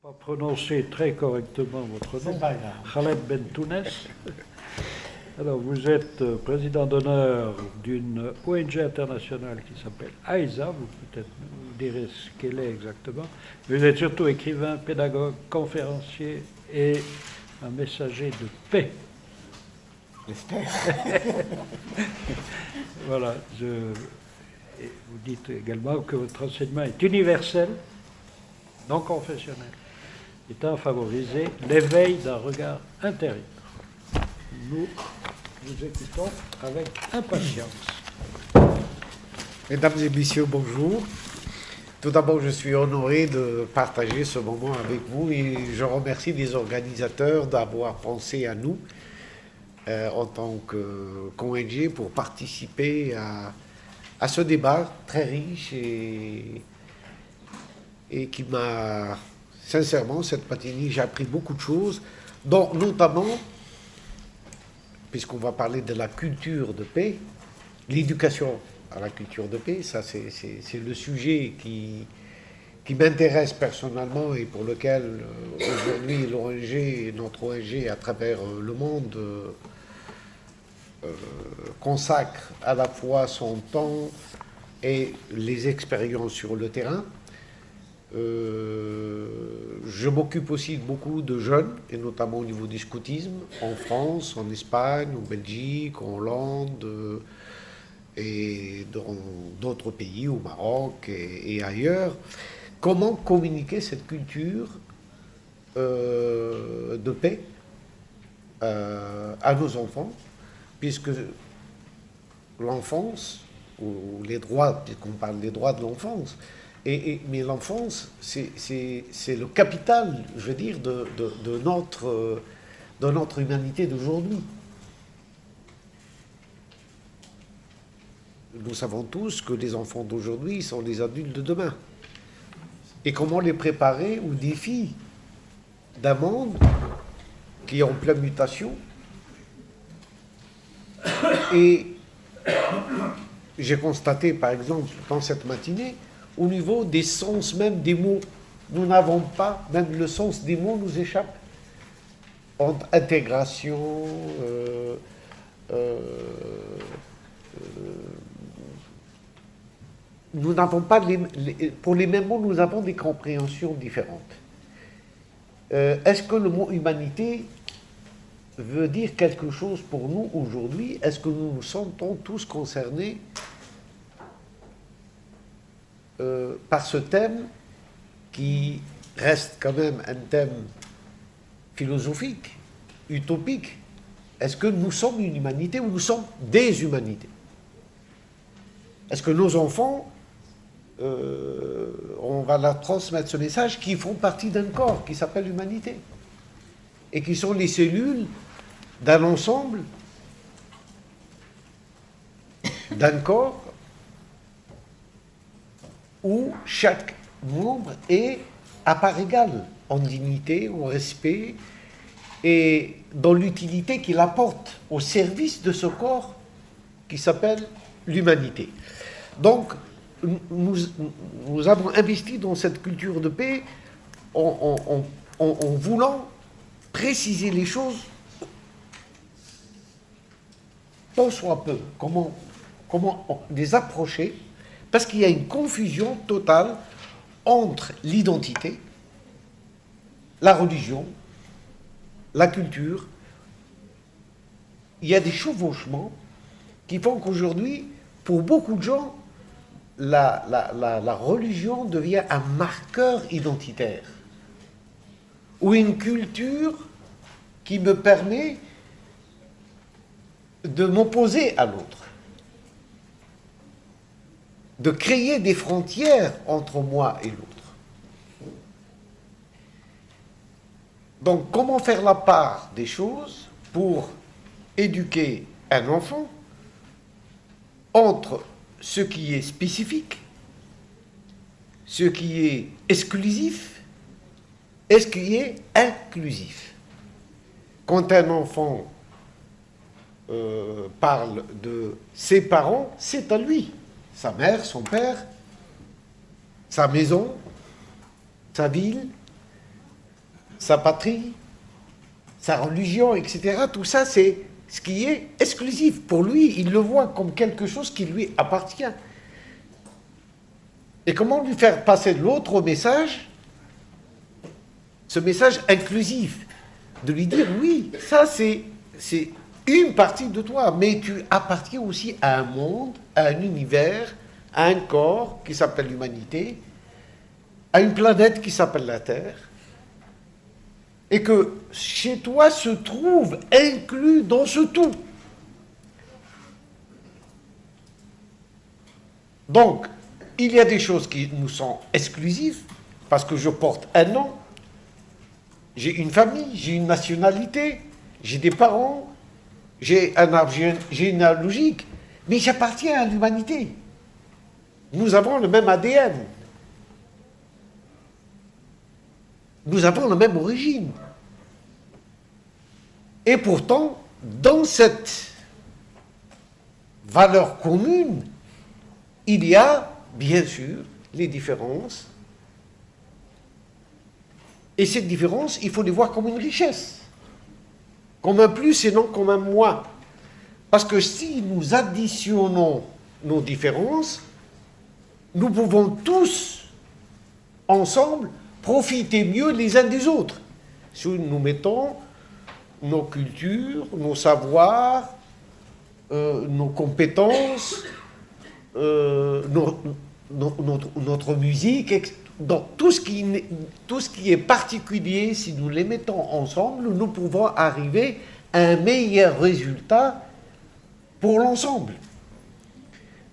Pas prononcer très correctement votre nom, Khaled Bentounes. Alors, vous êtes président d'honneur d'une ONG internationale qui s'appelle AISA, vous peut-être nous direz ce qu'elle est exactement. Vous êtes surtout écrivain, pédagogue, conférencier et un messager de paix. J'espère. Voilà, et vous dites également que votre enseignement est universel, non confessionnel, étant à favoriser l'éveil d'un regard intérieur. Nous vous écoutons avec impatience. Mesdames et messieurs, bonjour. Tout d'abord, je suis honoré de partager ce moment avec vous et je remercie les organisateurs d'avoir pensé à nous en tant qu'ONG pour participer à ce débat très riche et qui m'a, sincèrement, cette matinée, j'ai appris beaucoup de choses, dont notamment, puisqu'on va parler de la culture de paix, l'éducation à la culture de paix, ça c'est le sujet qui m'intéresse personnellement et pour lequel aujourd'hui l'ONG, notre ONG à travers le monde consacre à la fois son temps et les expériences sur le terrain. Je m'occupe aussi de beaucoup de jeunes, et notamment au niveau du scoutisme, en France, en Espagne, en Belgique, en Hollande, et dans d'autres pays, au Maroc et ailleurs. Comment communiquer cette culture de paix à nos enfants, puisque l'enfance, ou les droits, puisqu'on parle des droits de l'enfance, mais l'enfance, c'est le capital, je veux dire, de notre humanité d'aujourd'hui. Nous savons tous que les enfants d'aujourd'hui sont les adultes de demain. Et comment les préparer aux défis d'un monde qui est en pleine mutation. Et j'ai constaté, par exemple, dans cette matinée, au niveau des sens même des mots, nous n'avons pas, même le sens des mots nous échappe. Entre intégration, nous n'avons pas, pour les mêmes mots, nous avons des compréhensions différentes. Est-ce que le mot humanité veut dire quelque chose pour nous aujourd'hui? Est-ce que nous nous sentons tous concernés par ce thème qui reste quand même un thème philosophique, utopique? Est-ce que nous sommes une humanité ou nous sommes des humanités? Est-ce que nos enfants, on va leur transmettre ce message, qui font partie d'un corps qui s'appelle l'humanité et qui sont les cellules d'un ensemble, d'un corps où chaque membre est à part égale en dignité, en respect et dans l'utilité qu'il apporte au service de ce corps qui s'appelle l'humanité. Donc, nous avons investi dans cette culture de paix en voulant préciser les choses tant soit peu, comment les approcher, parce qu'il y a une confusion totale entre l'identité, la religion, la culture. Il y a des chevauchements qui font qu'aujourd'hui, pour beaucoup de gens, la religion devient un marqueur identitaire, ou une culture qui me permet de m'opposer à l'autre, de créer des frontières entre moi et l'autre. Donc, comment faire la part des choses pour éduquer un enfant entre ce qui est spécifique, ce qui est exclusif et ce qui est inclusif. Quand un enfant parle de ses parents, c'est à lui. Sa mère, son père, sa maison, sa ville, sa patrie, sa religion, etc. Tout ça, c'est ce qui est exclusif. Pour lui, il le voit comme quelque chose qui lui appartient. Et comment lui faire passer l'autre message, ce message inclusif, de lui dire, oui, ça c'est une partie de toi, mais tu appartiens aussi à un monde, à un univers, à un corps qui s'appelle l'humanité, à une planète qui s'appelle la Terre, et que chez toi se trouve inclus dans ce tout. Donc, il y a des choses qui nous sont exclusives, parce que je porte un nom, j'ai une famille, j'ai une nationalité, j'ai des parents, j'ai un arbre généalogique, mais j'appartiens à l'humanité. Nous avons le même ADN. Nous avons la même origine. Et pourtant, dans cette valeur commune, il y a, bien sûr, les différences. Et ces différences, il faut les voir comme une richesse. Comme un plus et non comme un moins. Parce que si nous additionnons nos différences, nous pouvons tous, ensemble, profiter mieux les uns des autres. Si nous mettons nos cultures, nos savoirs, nos compétences, notre musique, donc tout ce qui est particulier, si nous les mettons ensemble, nous pouvons arriver à un meilleur résultat pour l'ensemble.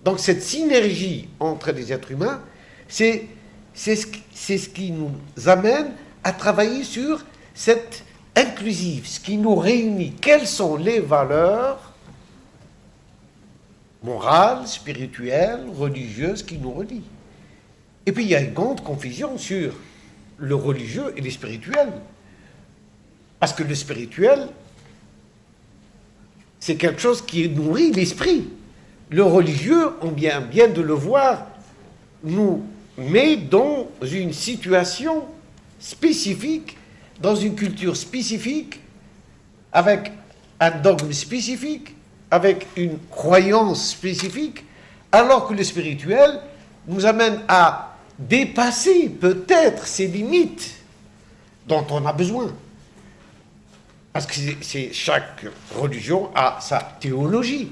Donc cette synergie entre les êtres humains, c'est ce qui nous amène à travailler sur cette inclusive, ce qui nous réunit. Quelles sont les valeurs morales, spirituelles, religieuses qui nous relient? Et puis il y a une grande confusion sur le religieux et le spirituel. Parce que le spirituel, c'est quelque chose qui nourrit l'esprit. Le religieux, on vient bien de le voir, nous met dans une situation spécifique, dans une culture spécifique, avec un dogme spécifique, avec une croyance spécifique, alors que le spirituel nous amène à dépasser peut-être ces limites dont on a besoin. Parce que chaque religion a sa théologie.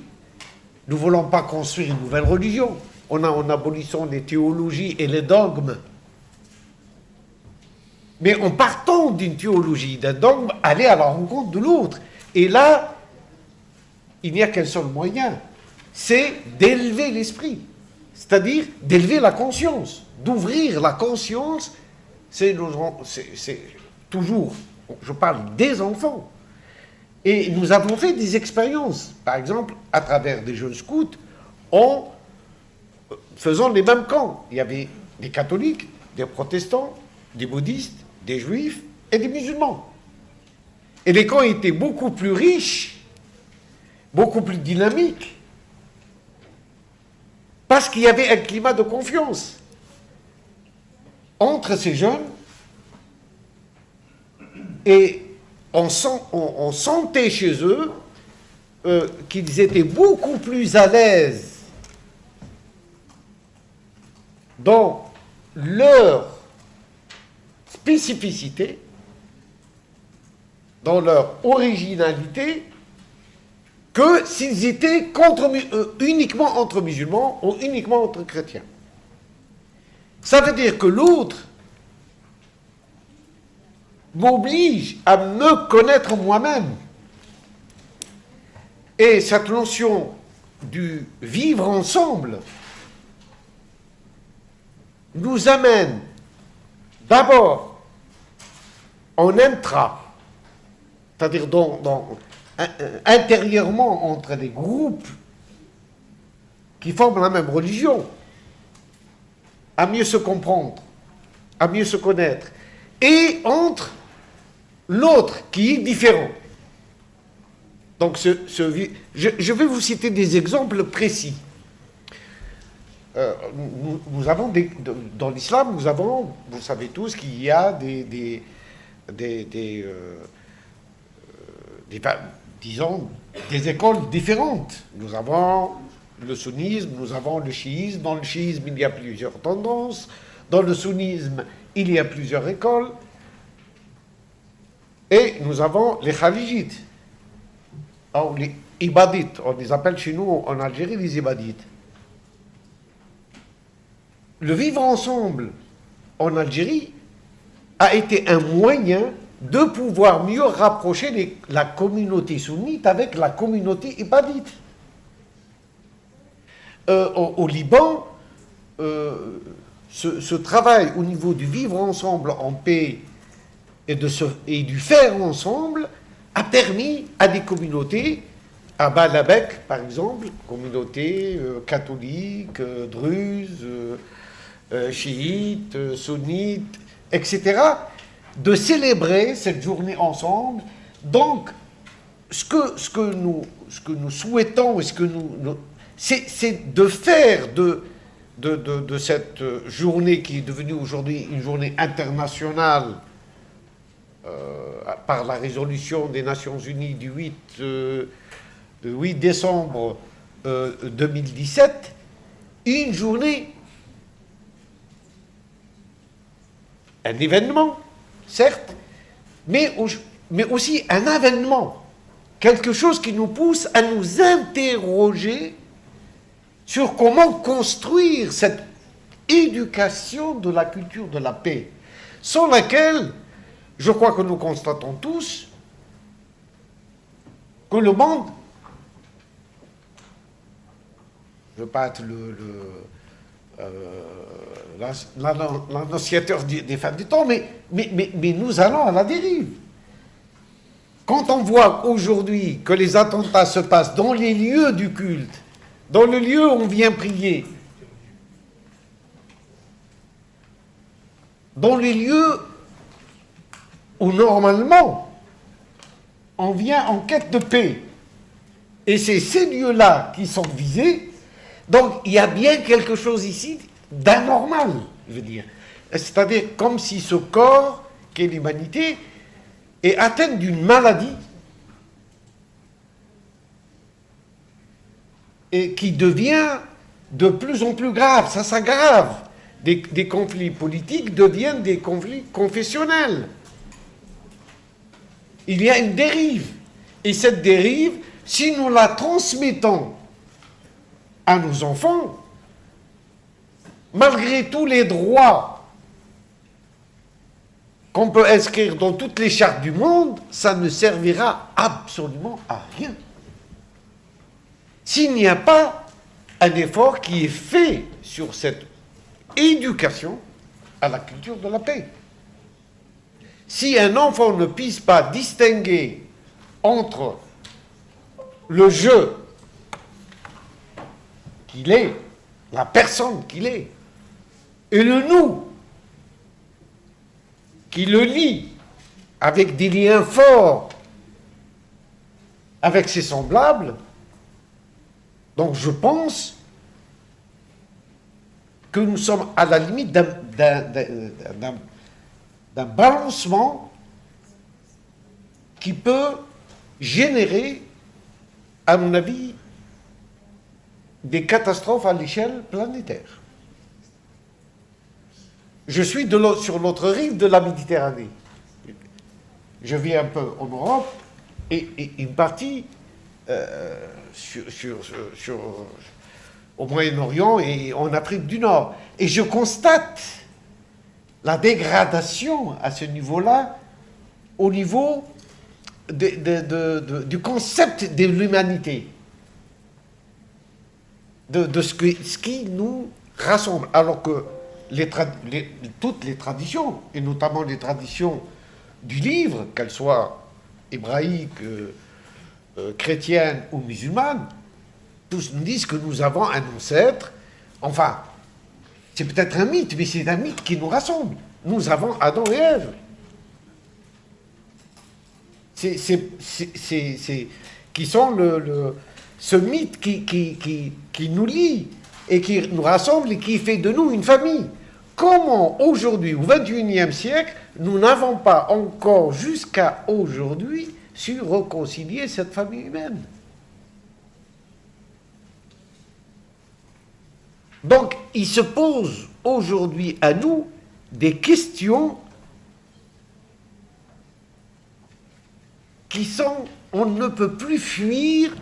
Nous ne voulons pas construire une nouvelle religion en abolissant les théologies et les dogmes. Mais en partant d'une théologie, d'un dogme, aller à la rencontre de l'autre. Et là, il n'y a qu'un seul moyen, c'est d'élever l'esprit. C'est-à-dire d'élever la conscience, d'ouvrir la conscience. C'est toujours, je parle des enfants. Et nous avons fait des expériences, par exemple, à travers des jeunes scouts, en faisant les mêmes camps. Il y avait des catholiques, des protestants, des bouddhistes, des juifs et des musulmans. Et les camps étaient beaucoup plus riches, beaucoup plus dynamiques, parce qu'il y avait un climat de confiance entre ces jeunes, et on sentait chez eux qu'ils étaient beaucoup plus à l'aise dans leur spécificité, dans leur originalité, que s'ils étaient uniquement entre musulmans ou uniquement entre chrétiens. Ça veut dire que l'autre m'oblige à me connaître moi-même. Et cette notion du vivre ensemble nous amène d'abord en intra, c'est-à-dire intérieurement entre des groupes qui forment la même religion, à mieux se comprendre, à mieux se connaître, et entre l'autre qui est différent. Donc je vais vous citer des exemples précis. Nous avons dans l'islam, nous avons, vous savez tous qu'il y a disons, des écoles différentes. Nous avons le sunnisme, nous avons le chiisme. Dans le chiisme, il y a plusieurs tendances. Dans le sunnisme, il y a plusieurs écoles. Et nous avons les kharijites. Alors, les ibadites, on les appelle chez nous en Algérie les ibadites. Le vivre ensemble en Algérie a été un moyen de pouvoir mieux rapprocher la communauté sunnite avec la communauté ibadite. Au Liban, ce travail au niveau du vivre ensemble en paix et du faire ensemble a permis à des communautés, à Baalbek par exemple, communauté catholique, druze, chiite, sunnite, etc., de célébrer cette journée ensemble. Donc, ce que nous souhaitons, c'est de faire de cette journée qui est devenue aujourd'hui une journée internationale par la résolution des Nations Unies du 8 décembre 2017, une journée, un événement, certes, mais aussi un avènement, quelque chose qui nous pousse à nous interroger sur comment construire cette éducation de la culture de la paix, sans laquelle, je crois que nous constatons tous, que le monde, je ne veux pas être l'annonciateur des fins du temps, mais nous allons à la dérive. Quand on voit aujourd'hui que les attentats se passent dans les lieux du culte, dans le lieu où on vient prier, dans les lieux où normalement on vient en quête de paix, et c'est ces lieux-là qui sont visés, donc il y a bien quelque chose ici d'anormal, je veux dire. C'est-à-dire comme si ce corps, qu'est l'humanité, est atteint d'une maladie et qui devient de plus en plus grave, ça s'aggrave. Des conflits politiques deviennent des conflits confessionnels. Il y a une dérive. Et cette dérive, si nous la transmettons à nos enfants, malgré tous les droits qu'on peut inscrire dans toutes les chartes du monde, ça ne servira absolument à rien. S'il n'y a pas un effort qui est fait sur cette éducation à la culture de la paix. Si un enfant ne puisse pas distinguer entre le je qu'il est, la personne qu'il est, et le nous, qui le lie avec des liens forts avec ses semblables, donc je pense que nous sommes à la limite d'un balancement qui peut générer, à mon avis, des catastrophes à l'échelle planétaire. Je suis sur l'autre rive de la Méditerranée. Je vis un peu en Europe et une partie au Moyen-Orient et en Afrique du Nord. Et je constate la dégradation à ce niveau-là, au niveau du concept de l'humanité, de ce qui nous rassemble. Alors que toutes les traditions, et notamment les traditions du livre, qu'elles soient hébraïques, chrétiennes ou musulmanes, tous nous disent que nous avons un ancêtre. Enfin, c'est peut-être un mythe, mais c'est un mythe qui nous rassemble. Nous avons Adam et Ève. Qui sont ce mythe qui nous lie et qui nous rassemble et qui fait de nous une famille. comment aujourd'hui, au XXIe siècle, nous n'avons pas encore jusqu'à aujourd'hui su réconcilier cette famille humaine? Donc, il se pose aujourd'hui à nous des questions qui sont, on ne peut plus fuir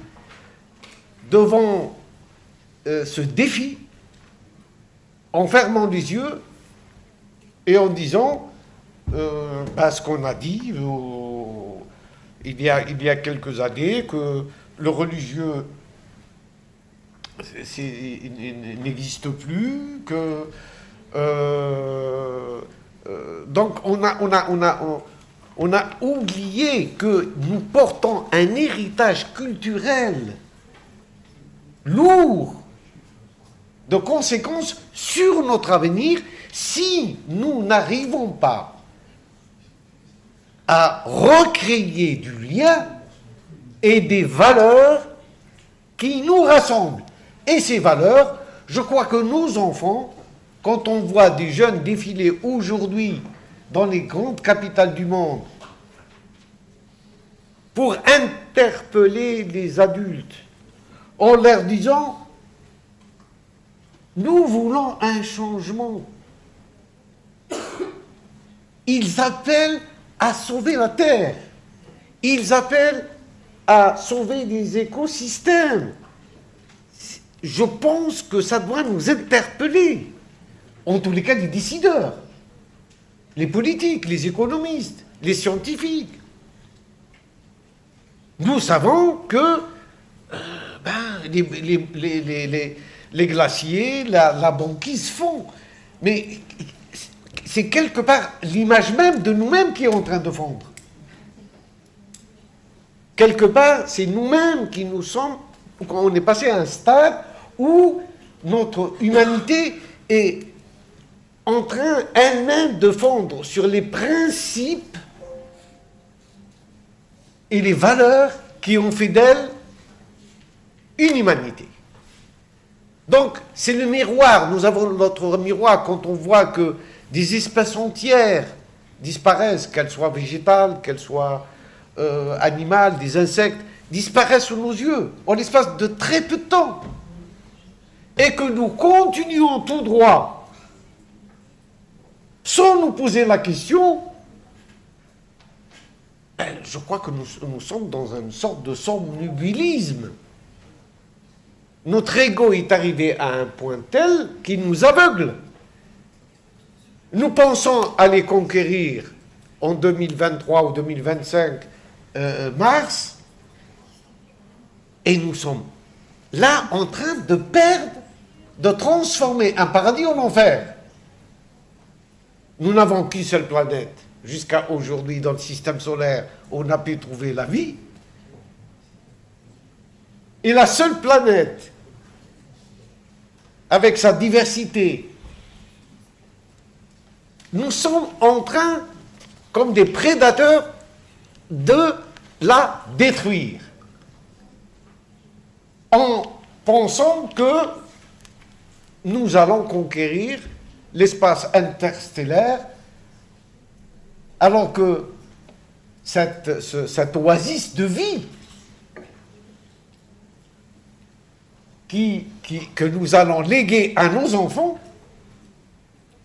devant ce défi en fermant les yeux et en disant ce qu'on a dit il y a quelques années, que le religieux n'existe plus, que donc on a oublié que nous portons un héritage culturel lourd de conséquences sur notre avenir si nous n'arrivons pas à recréer du lien et des valeurs qui nous rassemblent. Et ces valeurs, je crois que nos enfants, quand on voit des jeunes défiler aujourd'hui dans les grandes capitales du monde pour interpeller les adultes en leur disant « Nous voulons un changement ». Ils appellent à sauver la Terre. Ils appellent à sauver les écosystèmes. Je pense que ça doit nous interpeller. En tous les cas, les décideurs, les politiques, les économistes, les scientifiques. Nous savons que les glaciers, la banquise font. Mais c'est quelque part l'image même de nous-mêmes qui est en train de fondre. Quelque part, c'est nous-mêmes qui nous sommes, on est passé à un stade où notre humanité est en train elle-même de fondre sur les principes et les valeurs qui ont fait d'elle une humanité. Donc, c'est le miroir. Nous avons notre miroir quand on voit que des espèces entières disparaissent, qu'elles soient végétales, qu'elles soient animales, des insectes, disparaissent sous nos yeux, en l'espace de très peu de temps. Et que nous continuons tout droit, sans nous poser la question, je crois que nous sommes dans une sorte de somnambulisme. Notre ego est arrivé à un point tel qu'il nous aveugle. Nous pensons aller conquérir en 2023 ou 2025 Mars, et nous sommes là en train de perdre, de transformer un paradis en enfer. Nous n'avons qu'une seule planète. Jusqu'à aujourd'hui, dans le système solaire, on a pu trouver la vie. Et la seule planète, avec sa diversité, nous sommes en train, comme des prédateurs, de la détruire. En pensant que nous allons conquérir l'espace interstellaire, alors que cette oasis de vie que nous allons léguer à nos enfants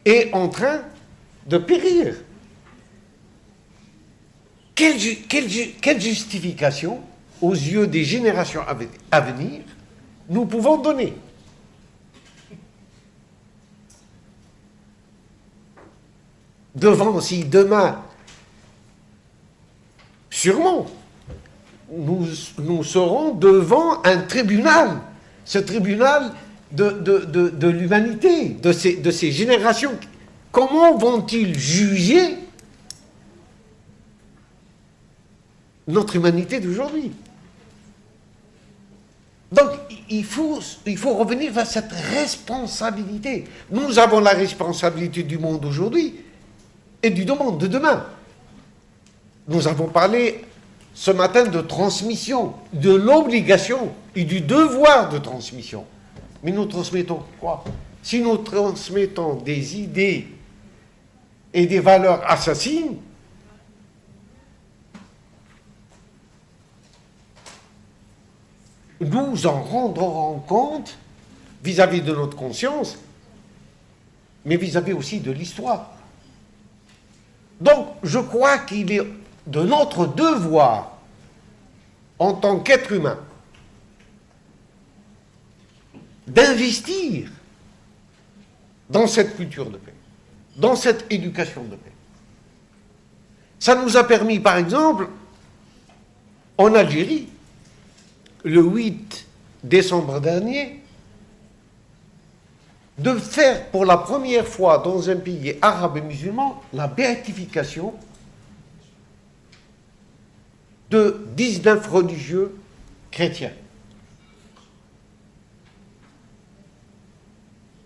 est en train de périr. Quelle justification, aux yeux des générations à venir, nous pouvons donner? Devant, si demain, sûrement, nous serons devant un tribunal, ce tribunal de l'humanité, de ces générations. Comment vont-ils juger notre humanité d'aujourd'hui? Donc, il faut revenir vers cette responsabilité. Nous avons la responsabilité du monde d'aujourd'hui et du monde de demain. Nous avons parlé ce matin de transmission, de l'obligation et du devoir de transmission. Mais nous transmettons quoi? si nous transmettons des idées et des valeurs assassines, nous en rendrons compte vis-à-vis de notre conscience, mais vis-à-vis aussi de l'histoire. Donc, je crois qu'il est de notre devoir, en tant qu'être humain, d'investir dans cette culture de paix, dans cette éducation de paix. Ça nous a permis, par exemple, en Algérie, le 8 décembre dernier, de faire pour la première fois dans un pays arabe et musulman la béatification de 19 religieux chrétiens.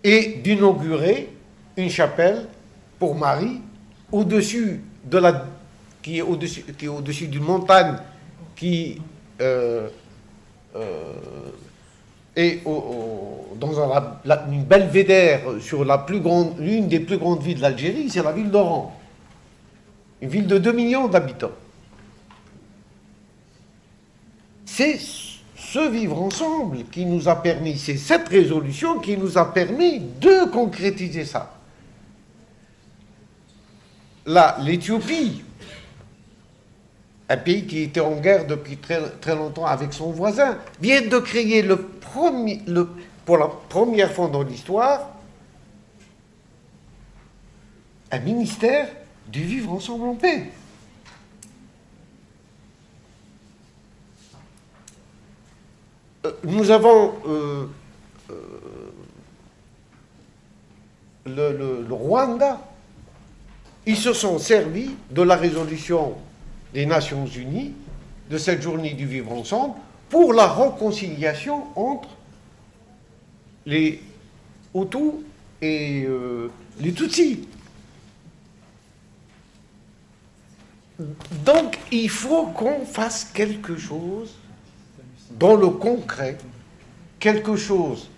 Et d'inaugurer une chapelle pour Marie au-dessus de la, qui est au-dessus d'une montagne qui est dans une belvédère sur l'une des plus grandes villes d'Algérie, c'est la ville d'Oran, une ville de 2 millions d'habitants. C'est ce vivre ensemble qui nous a permis, c'est cette résolution qui nous a permis de concrétiser ça. Là, l'Éthiopie, un pays qui était en guerre depuis très, très longtemps avec son voisin, vient de créer pour la première fois dans l'histoire un ministère du vivre ensemble en paix. Nous avons le Rwanda. Ils se sont servis de la résolution des Nations Unies, de cette journée du vivre ensemble, pour la réconciliation entre les Hutus et les Tutsis. Donc, il faut qu'on fasse quelque chose dans le concret, quelque chose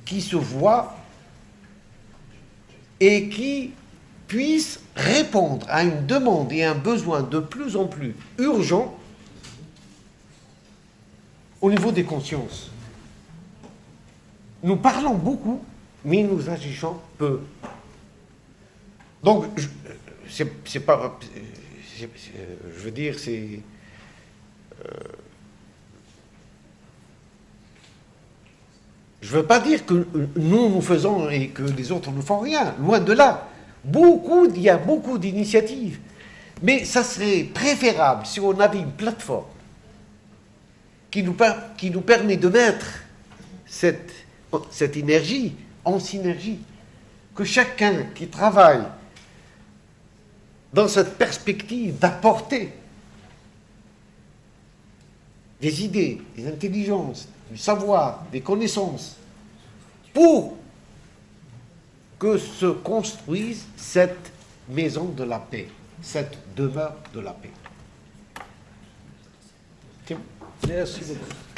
qui se voit et qui puisse répondre à une demande et un besoin de plus en plus urgent au niveau des consciences. Nous parlons beaucoup, mais nous agissons peu. Donc, je veux dire, c'est... je ne veux pas dire que nous faisons et que les autres ne font rien, loin de là. Il y a beaucoup d'initiatives. Mais ça serait préférable si on avait une plateforme qui nous permet de mettre cette énergie en synergie. Que chacun qui travaille dans cette perspective d'apporter des idées, des intelligences, du savoir, des connaissances, pour que se construise cette maison de la paix, cette demeure de la paix. Merci beaucoup.